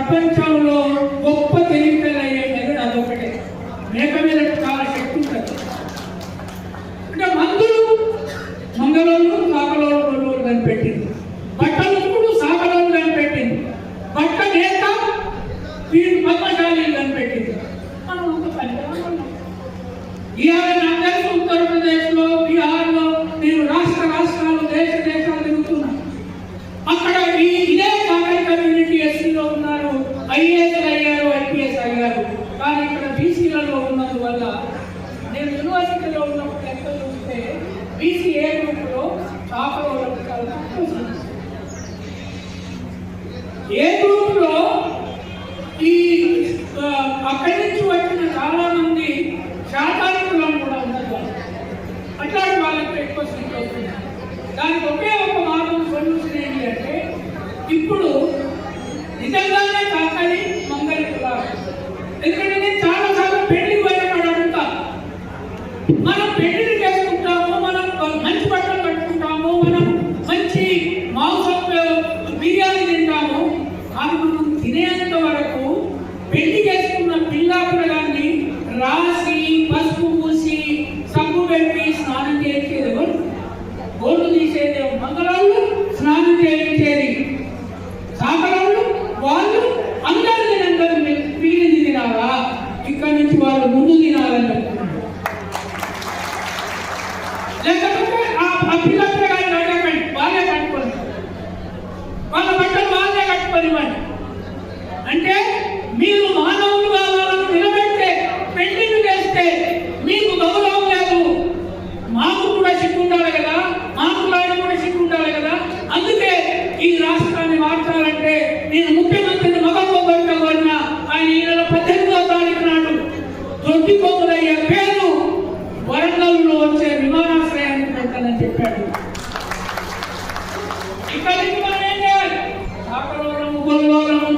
ప్రపంచంలో గొప్ప తెలివితేటలు అదొకటే. మేక మీద చాలా శక్తి ఉంటుంది. అంటే మందులు మంగళూరు సాగలోళ్ళు కనిపెట్టింది, బట్టలు సాగలోళ్ళు కనిపెట్టింది, బట్ట నేత వీరు పద్మశాలి కనిపెట్టింది. మనం ఒక పని ఇవాళ నాకు తెలిసి ఉత్తరప్రదేశ్లో, బీహార్లో నేను రాష్ట్రాలు దేశాలు తిరుగుతున్నాను. అక్కడ ఇదే కాకై కమ్యూనిటీ ఎస్సీలో ఉన్నారు, ఐఏఎస్ అయ్యారు, ఐపీఎస్ అయ్యారు. కానీ ఇక్కడ బీసీలలో ఉన్నందువల్ల నేను యూనివర్సిటీలో ఉన్నప్పుడు లెక్క చూస్తే బీసీ ఏ గ్రూప్లో చాకలోళ్ళకి ఏ గ్రూప్లో ఈ అక్కడి నుంచి వచ్చిన చాలా మంది శాతానికులను కూడా ఉన్నారు. అట్లాంటి వాళ్ళకి ఎక్కువ సీట్ వస్తుంది. దానికి ఒకే ఒక మార్గం సొల్యూషన్ ఏంటి అంటే ఇప్పుడు నిజంగానే కాకని మంగళ కులాలు. ఎందుకంటే నేను చాలాసార్లు పెళ్లికి పోయినప్పుడు అడుగుతా, మనం పెళ్లిని చేసుకుంటాము, మనం మంచి బట్టలు కట్టుకుంటాము, మనం మంచి మాంసం బిర్యానీ తింటాము. అది మనం తినేంత వరకు పెళ్లి చేసుకున్న పిల్లాపిల్లగాన్ని రాసి పసుపు పూసి సబ్బు పెట్టి స్నానం చేసేది ఎవరు? గోళ్ళు తీసేది మంగళాళ్ళు, స్నానం చేయించేది సాగరాళ్ళు. వాళ్ళు అందరూ మిగిలింది తినాలా? ఇక్కడి నుంచి వాళ్ళు ముందు తినాలని చెప్తున్నారు. లేకపోతే ఆ పిల్లపిల్లగాన్ని అడగండి, వాళ్ళే కట్టుకొని వాళ్ళ బట్టలు వాళ్ళే కట్టుకొనివ్వండి. అంటే మీరు మానవులుగా వాళ్ళను నిలబెట్టే పెళ్లిని చేస్తే మీకు గౌరవం లేదు. మాకు కూడా సిగ్గు ఉండాలి కదా, మాకు ఆయన కూడా సిగ్గు ఉండాలి కదా. అందుకే ఈ రాష్ట్రాన్ని మార్చాలంటే నేను ముఖ్యమంత్రిని మగంలో కోరిన ఆయన ఈ నెల 18వ తారీఖు నాడు దొడ్డికొమ్మలయ్యే పేరు వరంగల్లో వచ్చే విమానాశ్రయాన్ని పెట్టాలని చెప్పాడు. ఇక్కడి నుంచి మనం ఏం చేయాలి? సాకలోలము, గొల్లలోలము,